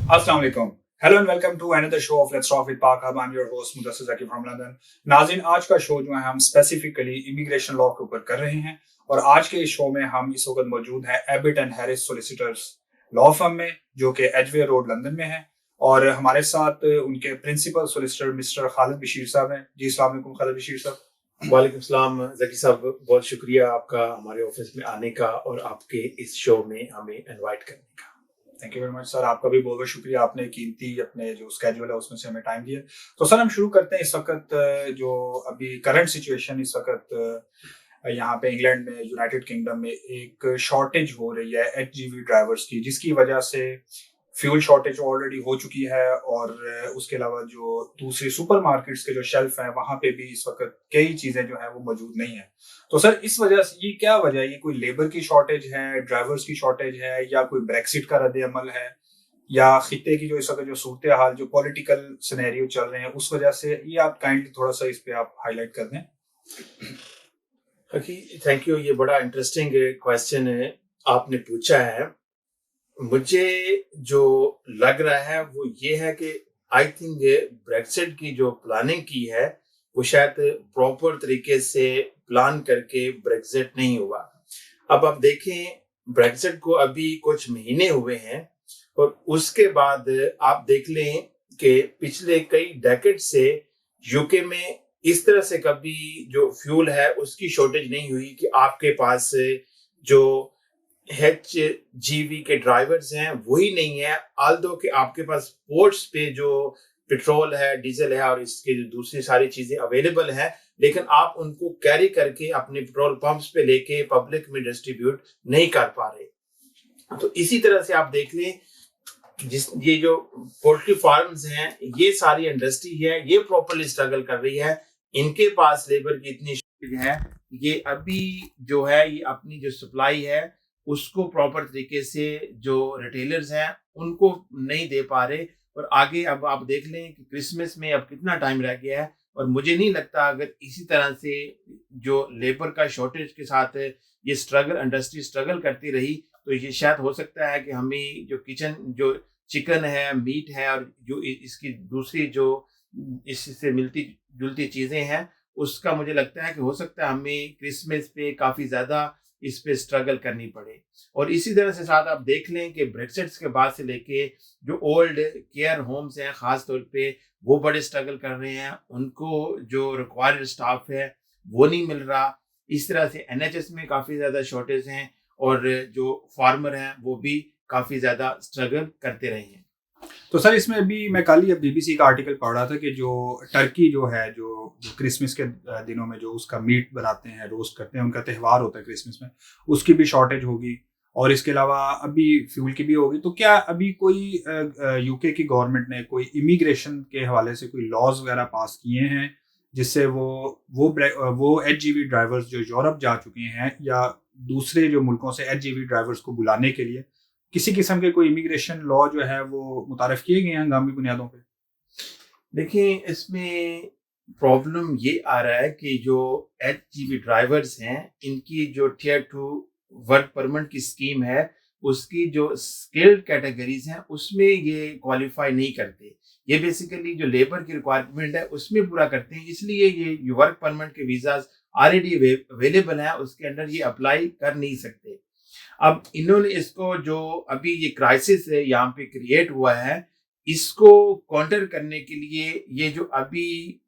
Assalamu alaikum. Hello and welcome to another show of Let's Talk with PAK HUB. I'm your host Mudassir Zaki from London. नाज़रीन, आज का show जो है हम specifically immigration law के ऊपर कर रहे हैं और आज के इस शो में हम इस वक्त मौजूद हैं Abbott and Harris solicitors law firm में, जो कि एजवे रोड लंदन में है। और हमारे साथ उनके principal solicitor mister Khalid Bashir sahab हैं। जी अस्सलाम वालेकुम खालिद बशीर साहब। वालेकुम सलाम ज़की साहब, बहुत शुक्रिया आपका हमारे ऑफिस में आने का और आपके इस शो में हमें इनवाइट करने का। Thank you very much sir, आपका भी बहुत बहुत शुक्रिया, आपने कीमती अपने जो स्केड्यूल है उसमें से हमें टाइम दिया। तो सर हम शुरू करते हैं। इस वक्त जो अभी करंट सिचुएशन इस वक्त यहाँ पे इंग्लैंड में, यूनाइटेड किंगडम में एक शॉर्टेज हो रही है एचजीवी ड्राइवर्स की, जिसकी वजह से फ्यूल शॉर्टेज ऑलरेडी हो चुकी है और उसके अलावा जो दूसरी सुपर मार्केट्स के जो शेल्फ हैं वहां पे भी इस वक्त कई चीजें जो है वो मौजूद नहीं है। तो सर इस वजह से ये क्या वजह है? ये कोई लेबर की शॉर्टेज है, ड्राइवर्स की शॉर्टेज है, या कोई ब्रेक्सिट का रद्द अमल है, या खित्ते की जो इस वक्त जो सूरत हाल, जो पॉलिटिकल सिनेरियो चल रहे हैं उस वजह से? ये आप काइंडली थोड़ा सा इस पे आप हाईलाइट कर दें। थैंक यू, ये बड़ा इंटरेस्टिंग क्वेश्चन है आपने पूछा है। मुझे जो लग रहा है वो ये है कि आई थिंक ब्रेक्सिट की जो प्लानिंग की है वो शायद प्रॉपर तरीके से प्लान करके ब्रेक्सिट नहीं हुआ। अब आप देखें, ब्रेक्सिट को अभी कुछ महीने हुए हैं और उसके बाद आप देख लें कि पिछले कई डेकेड से यूके में इस तरह से कभी जो फ्यूल है उसकी शॉर्टेज नहीं हुई कि आपके पास जो एचजीवी के ड्राइवर्स हैं वही नहीं है, आल्दो कि आपके पास पोर्ट्स पे जो पेट्रोल है, डीजल है और इसके जो दूसरी सारी चीजें अवेलेबल है, लेकिन आप उनको कैरी करके अपने पेट्रोल पंप्स पे लेके पब्लिक में डिस्ट्रीब्यूट नहीं कर पा रहे। तो इसी तरह से आप देख लें, ये जो पोल्ट्री फार्म्स हैं, ये सारी इंडस्ट्री है, ये प्रॉपरली स्ट्रगल कर रही है। इनके पास लेबर की इतनी शॉर्टेज है, ये अभी जो है ये अपनी जो सप्लाई है उसको प्रॉपर तरीके से जो रिटेलर्स हैं उनको नहीं दे पा रहे। और आगे अब आप देख लें कि क्रिसमस में अब कितना टाइम रह गया है और मुझे नहीं लगता अगर इसी तरह से जो लेबर का शॉर्टेज के साथ ये इंडस्ट्री स्ट्रगल करती रही तो ये शायद हो सकता है कि हमें जो चिकन है, मीट है और जो इसकी दूसरी जो इससे मिलती जुलती चीजें हैं उसका मुझे लगता है कि हो सकता है हमें क्रिसमस पे काफी ज्यादा इस पे स्ट्रगल करनी पड़े। और इसी तरह से साथ आप देख लें कि ब्रेक्सिट के बाद से लेके जो ओल्ड केयर होम्स हैं खास तौर पे वो बड़े स्ट्रगल कर रहे हैं, उनको जो रिक्वायर्ड स्टाफ है वो नहीं मिल रहा। इस तरह से एनएचएस में काफी ज्यादा शॉर्टेज हैं और जो फार्मर हैं वो भी काफी ज्यादा स्ट्रगल करते रहे हैं। तो सर इसमें अभी मैं कल ही बीबीसी का आर्टिकल पढ़ रहा था कि जो टर्की जो है, जो क्रिसमस के दिनों में जो उसका मीट बनाते हैं, रोस्ट करते हैं, उनका त्यौहार होता है क्रिसमस में, उसकी भी शॉर्टेज होगी और इसके अलावा अभी फ्यूल की भी होगी। तो क्या अभी कोई यूके की गवर्नमेंट ने कोई इमिग्रेशन के हवाले से कोई लॉज वगैरह पास किए हैं जिससे वो एचजीवी ड्राइवर्स जो यूरोप जा चुके हैं या दूसरे जो मुल्कों से एचजीवी ड्राइवर्स को बुलाने के लिए किसी किस्म के कोई इमिग्रेशन लॉ जो है वो मुतारफ किए गए हैं हंगामी बुनियादों पे? देखिए, इसमें प्रॉब्लम ये आ रहा है कि जो एचजीवी ड्राइवर्स हैं इनकी जो टियर 2 वर्क परमिट की स्कीम है उसकी जो स्किल्ड कैटेगरीज हैं उसमें ये क्वालिफाई नहीं करते। ये बेसिकली जो लेबर की रिक्वायरमेंट है उसमें पूरा करते हैं, इसलिए ये वर्क परमिट के वीजाज ऑलरेडी अवेलेबल हैं, उसके अंदर ये अप्लाई कर नहीं सकते। अब इन्होंने इसको जो अभी ये क्राइसिस है यहाँ पे क्रिएट हुआ है, इसको काउंटर करने के लिए ये जो अभी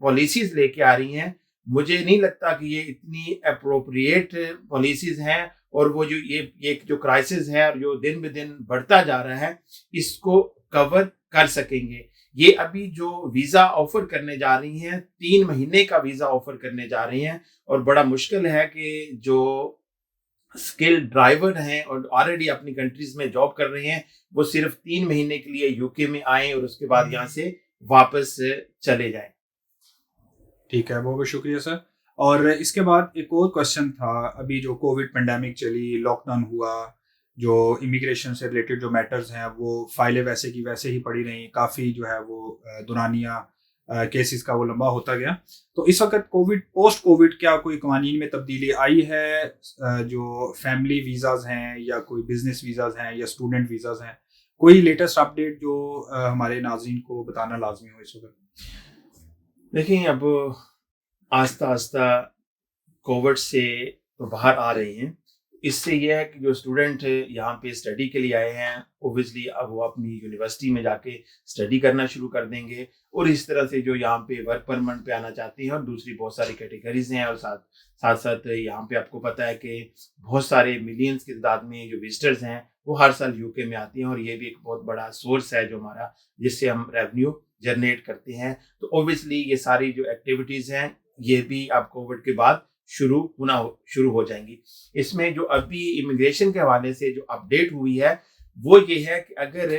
पॉलिसीज लेके आ रही हैं, मुझे नहीं लगता कि ये इतनी अप्रोप्रिएट पॉलिसीज हैं और वो जो ये जो क्राइसिस है और जो दिन ब दिन बढ़ता जा रहा है इसको कवर कर सकेंगे। ये अभी जो वीजा ऑफर करने जा रही हैं 3 महीने का वीजा ऑफर करने जा रही हैं और बड़ा मुश्किल है कि जो स्किल्ड ड्राइवर हैं और ऑलरेडी अपनी कंट्रीज में जॉब कर रहे हैं वो सिर्फ 3 महीने के लिए यूके में आए और उसके बाद यहाँ से वापस चले जाएं। ठीक है, बहुत बहुत शुक्रिया सर। और इसके बाद एक और क्वेश्चन था, अभी जो कोविड पेंडेमिक चली, लॉकडाउन हुआ, जो इमिग्रेशन से रिलेटेड जो मैटर्स हैं वो फाइलें वैसे की वैसे ही पड़ी रही, काफ़ी जो है वो दुरानिया केसेस का वो लंबा होता गया। तो इस वक्त पोस्ट कोविड क्या कोई कानून में तब्दीली आई है? जो फैमिली वीज़ाज हैं या कोई बिजनेस वीज़ाज हैं या स्टूडेंट वीज़ाज हैं, कोई लेटेस्ट अपडेट जो हमारे नाज़रीन को बताना लाजमी हो इस वक्त? देखिए, अब आस्ता आस्ता कोविड से तो बाहर आ रहे हैं। इससे ये है कि जो स्टूडेंट यहाँ पे स्टडी के लिए आए हैं, ऑब्वियसली अब वो अपनी यूनिवर्सिटी में जाके स्टडी करना शुरू कर देंगे। और इस तरह से जो यहाँ पे वर्क परमिट पे आना चाहते हैं, और दूसरी बहुत सारी कैटेगरीज हैं, और साथ साथ साथ यहाँ पे आपको पता है कि बहुत सारे मिलियंस की तादाद में जो विजिटर्स हैं वो हर साल यूके में आती हैं, और ये भी एक बहुत बड़ा सोर्स है जो हमारा, जिससे हम रेवेन्यू जनरेट करते हैं। तो ऑब्वियसली ये सारी जो एक्टिविटीज हैं ये भी अब कोविड के बाद शुरू हो जाएंगी। इसमें जो अभी इमिग्रेशन के हवाले से जो अपडेट हुई है वो ये है कि अगर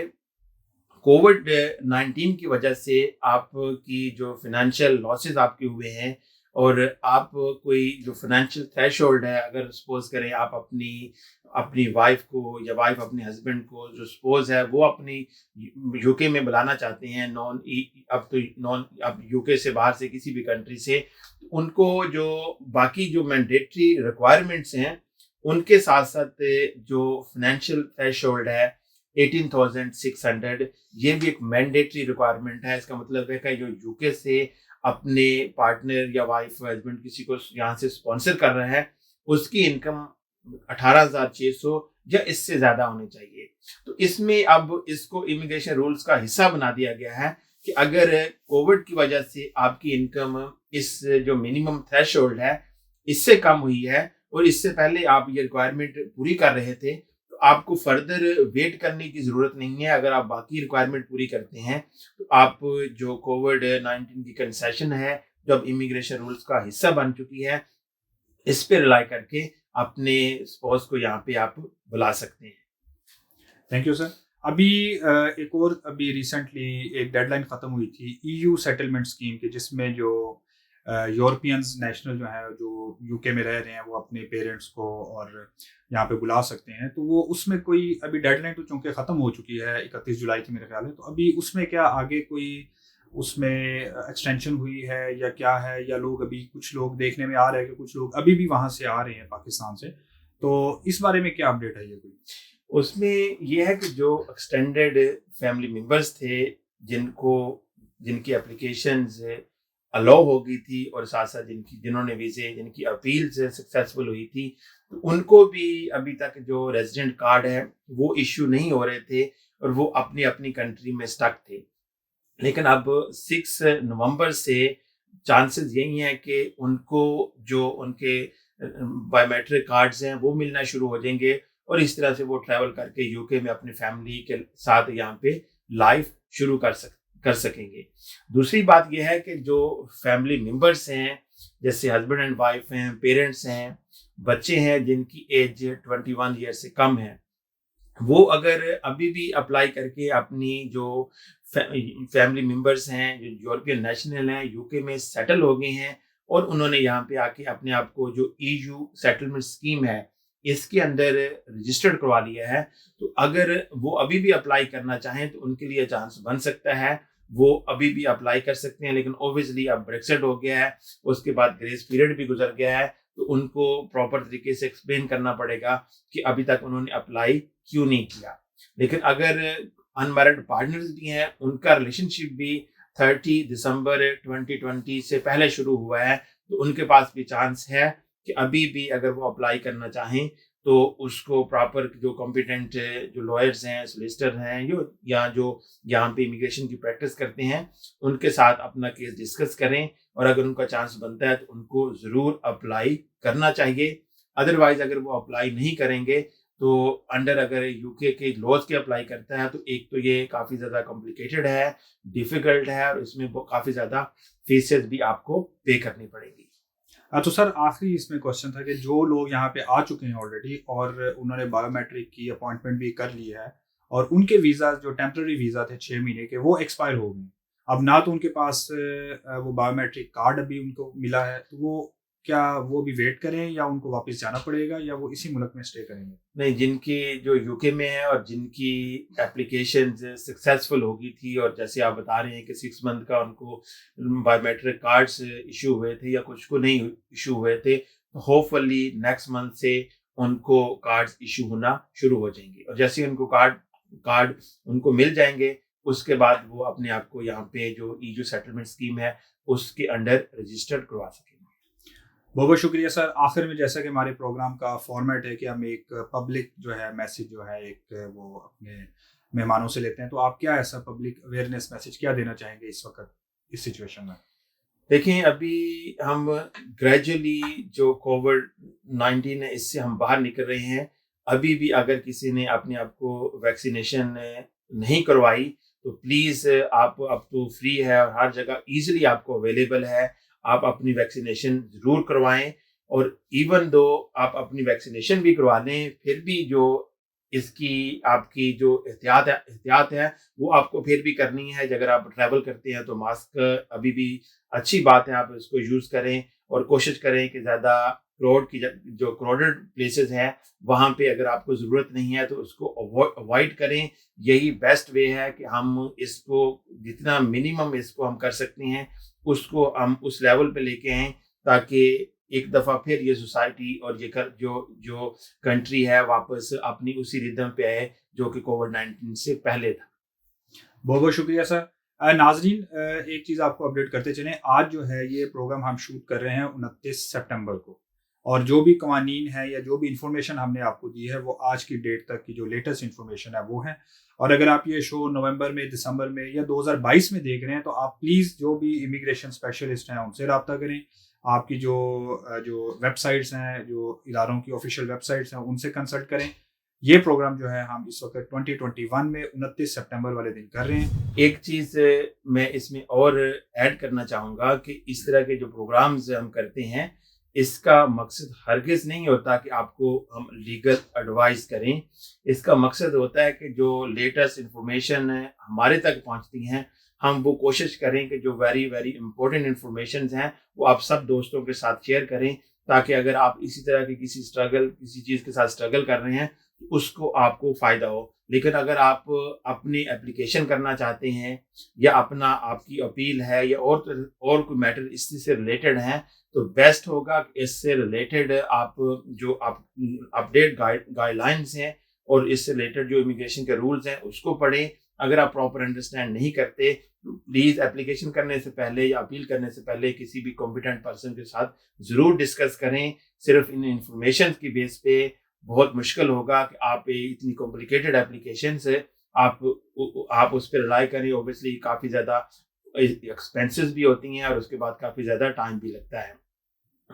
कोविड 19 की वजह से आपकी जो फाइनेंशियल लॉसेस आपके हुए हैं, और आप कोई जो फाइनेंशियल थ्रेशोल्ड है, अगर सपोज करें आप अपनी अपनी वाइफ को या वाइफ अपने हस्बैंड को जो सपोज है वो अपनी यूके में बुलाना चाहते हैं, अब यूके से बाहर से किसी भी कंट्री से, उनको जो बाकी जो मैंडेटरी रिक्वायरमेंट्स हैं उनके साथ साथ जो फाइनेंशियल थ्रेशोल्ड है 18,600, ये भी एक मैंडेटरी रिक्वायरमेंट है। इसका मतलब है कि जो यूके से अपने पार्टनर या वाइफ हस्बैंड किसी को यहाँ से स्पॉन्सर कर रहा है, उसकी इनकम 18,600 या इससे ज्यादा होनी चाहिए। तो इसमें अब इसको इमिग्रेशन रूल्स का हिस्सा बना दिया गया है कि अगर कोविड की वजह से आपकी इनकम इस जो मिनिमम थ्रेशोल्ड है इससे कम हुई है, और इससे पहले आप ये रिक्वायरमेंट पूरी कर रहे थे, तो आपको फर्दर वेट करने की जरूरत नहीं है। अगर आप बाकी रिक्वायरमेंट पूरी करते हैं तो आप जो कोविड 19 की कंसेशन है, जो अब इमिग्रेशन रूल्स का हिस्सा बन चुकी है, इस पे रिलाई करके अपने स्पाउस को यहाँ पे आप बुला सकते हैं। Thank you sir. अभी एक और अभी रिसेंटली एक डेडलाइन ख़त्म हुई थी ईयू सेटलमेंट स्कीम की, जिसमें जो यूरोपियंस नेशनल जो है जो यूके में रह रहे हैं वो अपने पेरेंट्स को और यहाँ पे बुला सकते हैं। तो वो उसमें कोई अभी डेडलाइन तो चूँकि ख़त्म हो चुकी है 31 जुलाई की मेरे ख्याल है, तो अभी उसमें क्या आगे कोई उसमें एक्सटेंशन हुई है या क्या है, या लोग अभी कुछ लोग देखने में आ रहे हैं कि कुछ लोग अभी भी वहाँ से आ रहे हैं पाकिस्तान से, तो इस बारे में क्या अपडेट है ये कोई? उसमें यह है कि जो एक्सटेंडेड फैमिली मेंबर्स थे, जिनकी एप्लीकेशंस अलाउ हो गई थी, और साथ साथ जिन्होंने वीजे जिनकी अपील से सक्सेसफुल हुई थी, तो उनको भी अभी तक जो रेजिडेंट कार्ड है वो इश्यू नहीं हो रहे थे, और वो अपनी अपनी कंट्री में स्टक थे। लेकिन अब 6 नवंबर से चांसेस यही हैं कि उनको जो उनके बायोमेट्रिक कार्ड्स हैं वो मिलना शुरू हो जाएंगे, और इस तरह से वो ट्रैवल करके यूके में अपनी फैमिली के साथ यहाँ पे लाइफ शुरू कर सकेंगे। दूसरी बात यह है कि जो फैमिली मेंबर्स हैं, जैसे हस्बैंड एंड वाइफ हैं, पेरेंट्स हैं, बच्चे हैं जिनकी एज 21 ईयर से कम है, वो अगर अभी भी अप्लाई करके अपनी जो फैमिली मेंबर्स हैं जो यूरोपियन नेशनल हैं, यूके में सेटल हो गए हैं, और उन्होंने यहाँ पे आके अपने आप को जो ईयू सेटलमेंट स्कीम है इसके अंदर रजिस्टर्ड करवा लिया है, तो अगर वो अभी भी अप्लाई करना चाहें तो उनके लिए चांस बन सकता है, वो अभी भी अप्लाई कर सकते हैं। लेकिन ऑब्वियसली अब ब्रेक्सिट हो गया है, उसके बाद ग्रेस पीरियड भी गुजर गया है, तो उनको प्रॉपर तरीके से एक्सप्लेन करना पड़ेगा कि अभी तक उन्होंने अप्लाई क्यों नहीं किया। लेकिन अगर अनमैरिड पार्टनर्स भी हैं, उनका रिलेशनशिप भी 30 दिसंबर 2020 से पहले शुरू हुआ है, तो उनके पास भी चांस है कि अभी भी अगर वो अप्लाई करना चाहें तो उसको प्रॉपर जो कॉम्पिटेंट जो लॉयर्स हैं, सोलिसिटर हैं, या जो यहाँ पे इमिग्रेशन की प्रैक्टिस करते हैं, उनके साथ अपना केस डिस्कस करें, और अगर उनका चांस बनता है तो उनको ज़रूर अप्लाई करना चाहिए। अदरवाइज अगर वो अप्लाई नहीं करेंगे तो अंडर अगर यूके के लॉज के अप्लाई करता है तो एक तो ये काफ़ी ज़्यादा कॉम्प्लिकेटेड है, डिफ़िकल्ट है, और इसमें काफ़ी ज़्यादा फीसेस भी आपको पे करनी पड़ेगी। तो सर आखिरी इसमें क्वेश्चन था कि जो लोग यहाँ पे आ चुके हैं ऑलरेडी और उन्होंने बायोमेट्रिक की अपॉइंटमेंट भी कर ली है, और उनके वीज़ा जो टेम्पररी वीज़ा थे 6 महीने के वो एक्सपायर हो गए, अब ना तो उनके पास वो बायोमेट्रिक कार्ड अभी उनको मिला है, तो वो क्या वो भी वेट करें या उनको वापस जाना पड़ेगा या वो इसी मुल्क में स्टे करेंगे? नहीं, जिनकी जो यूके में है और जिनकी एप्लीकेशन सक्सेसफुल हो गई थी, और जैसे आप बता रहे हैं कि 6 मंथ का उनको बायोमेट्रिक कार्ड्स इशू हुए थे या कुछ को नहीं इशू हुए थे, तो होपफुली नेक्स्ट मंथ से उनको कार्ड्स इशू होना शुरू हो जाएंगे, और जैसे उनको कार्ड कार्ड उनको मिल जाएंगे। उसके बाद वो अपने आप को यहाँ पे जो ईयू सेटलमेंट स्कीम है उसके अंडर रजिस्टर्ड करवा सकेंगे। बहुत बहुत शुक्रिया सर। आखिर में जैसा कि हमारे प्रोग्राम का फॉर्मेट है कि हम एक पब्लिक जो है मैसेज जो है एक वो अपने मेहमानों से लेते हैं, तो आप क्या ऐसा पब्लिक अवेयरनेस मैसेज क्या देना चाहेंगे इस वक्त इस सिचुएशन में? देखें, अभी हम ग्रेजुअली जो कोविड-19 है इससे हम बाहर निकल रहे हैं। अभी भी अगर किसी ने अपने आप को वैक्सीनेशन नहीं करवाई तो प्लीज़ आप अब तो फ्री है और हर जगह ईज़िली आपको अवेलेबल है। आप अपनी वैक्सीनेशन ज़रूर करवाएँ और इवन दो आप अपनी वैक्सीनेशन भी करवा लें, फिर भी जो इसकी आपकी जो एहतियात है वो आपको फिर भी करनी है। अगर आप ट्रैवल करते हैं तो मास्क अभी भी अच्छी बात है, आप इसको यूज़ करें और कोशिश करें कि ज़्यादा जो क्राउडेड प्लेसेस हैं वहाँ पे अगर आपको ज़रूरत नहीं है तो उसको अवॉइड करें। यही बेस्ट वे है कि हम इसको जितना मिनिमम इसको हम कर सकते हैं उसको हम उस लेवल पे लेके आएँ, ताकि एक दफ़ा फिर ये सोसाइटी और ये जो कंट्री है वापस अपनी उसी रिदम पे आए जो कि कोविड-19 से पहले था। बहुत बहुत शुक्रिया सर। नाजरीन, एक चीज़ आपको अपडेट करते चलें, आज जो है ये प्रोग्राम हम शूट कर रहे हैं 29 सितंबर को, और जो भी कवानीन है या जो भी इंफॉर्मेशन हमने आपको दी है वो आज की डेट तक की जो लेटेस्ट इंफॉर्मेशन है वो है। और अगर आप ये शो नवंबर में, दिसंबर में या 2022 में देख रहे हैं तो आप प्लीज़ जो भी इमिग्रेशन स्पेशलिस्ट हैं उनसे रब्ता करें। आपकी जो वेबसाइट्स हैं, जो इदारों की ऑफिशियल वेबसाइट्स हैं उनसे कंसल्ट करें। ये प्रोग्राम जो है हम इस वक्त 2021 में 29 सितंबर वाले दिन कर रहे हैं। एक चीज़ मैं इसमें और ऐड करना चाहूँगा कि इस तरह के जो प्रोग्राम्स हम करते हैं इसका मकसद हरगिज़ नहीं होता कि आपको हम लीगल एडवाइस करें। इसका मकसद होता है कि जो लेटेस्ट इंफॉर्मेशन हमारे तक पहुँचती हैं हम वो कोशिश करें कि जो वेरी वेरी इंपॉर्टेंट इंफॉर्मेशंस हैं वो आप सब दोस्तों के साथ शेयर करें, ताकि अगर आप इसी तरह की किसी चीज़ के साथ स्ट्रगल कर रहे हैं तो उसको आपको फ़ायदा हो। लेकिन अगर आप अपनी एप्लीकेशन करना चाहते हैं या आपकी अपील है या और कोई मैटर इसी से रिलेटेड है तो बेस्ट होगा कि इससे रिलेटेड आप अपडेट गाइडलाइंस हैं और इससे रिलेटेड जो इमिग्रेशन के रूल्स हैं उसको पढ़ें। अगर आप प्रॉपर अंडरस्टैंड नहीं करते तो प्लीज़ एप्लीकेशन करने से पहले या अपील करने से पहले किसी भी कॉम्पिटेंट पर्सन के साथ ज़रूर डिस्कस करें। सिर्फ इन इंफॉर्मेशन की बेस पे बहुत मुश्किल होगा कि आप इतनी कॉम्प्लिकेटेड एप्लीकेशन से आप उस पर रिलाई करें। ऑब्वियसली काफ़ी ज़्यादा एक्सपेंसेस भी होती हैं और उसके बाद काफ़ी ज़्यादा टाइम भी लगता है।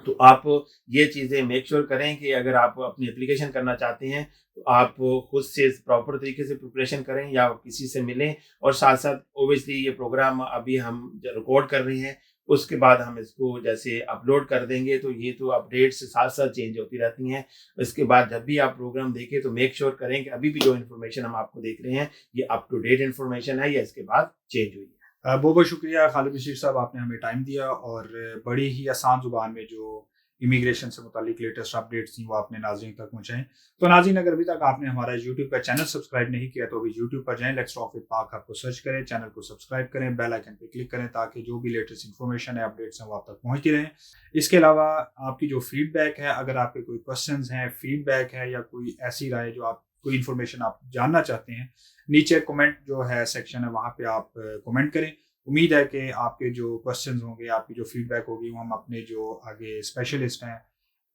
तो आप ये चीज़ें मेक श्योर करें कि अगर आप अपनी एप्लीकेशन करना चाहते हैं तो आप खुद से प्रॉपर तरीके से प्रिपरेशन करें या किसी से मिलें। और साथ साथ ऑब्वियसली ये प्रोग्राम अभी हम रिकॉर्ड कर रहे हैं, उसके बाद हम इसको जैसे अपलोड कर देंगे तो ये तो अपडेट्स साथ साथ चेंज होती रहती हैं। इसके बाद जब भी आप प्रोग्राम देखें तो मेक श्योर करें कि अभी भी जो इन्फॉर्मेशन हम आपको देख रहे हैं ये अप टू डेट इन्फॉर्मेशन है या इसके बाद चेंज हुई है। बहुत बहुत शुक्रिया खालिद बशीर साहब, आपने हमें टाइम दिया और बड़ी ही आसान ज़ुबान में जो इमिग्रेशन से मुतालिक लेटेस्ट अपडेट्स थी वो आपने नाज़रीन तक पहुँचाएँ। तो नाज़रीन, अगर अभी तक आपने हमारा यूट्यूब का चैनल सब्सक्राइब नहीं किया तो अभी यूट्यूब पर जाएँ, लेट्स टॉक विद पाक हब को सर्च करें, चैनल को सब्सक्राइब करें, बेल आइकन पर क्लिक करें ताकि जो भी लेटेस्ट इन्फॉर्मेशन है, अपडेट्स हैं वो आप तक पहुँचती रहें। इसके अलावा आपकी जो फीडबैक है, अगर आपके कोई क्वेश्चंस हैं, फीडबैक है या कोई ऐसी राय जो आप कोई इन्फॉर्मेशन आप जानना चाहते हैं, नीचे कमेंट जो है सेक्शन है वहाँ पे आप कमेंट करें। उम्मीद है कि आपके जो क्वेश्चंस होंगे, आपकी जो फीडबैक होगी वो हम अपने जो आगे स्पेशलिस्ट हैं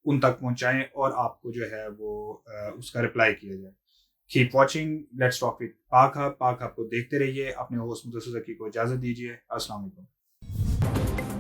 उन तक पहुंचाएं और आपको जो है वो उसका रिप्लाई किया जाए। Keep watching, let's talk with पाक हब। पाक हब को देखते रहिए। अपने होस्ट मुदस्सिर ज़की को इजाज़त दीजिए। अस्सलाम वालेकुम।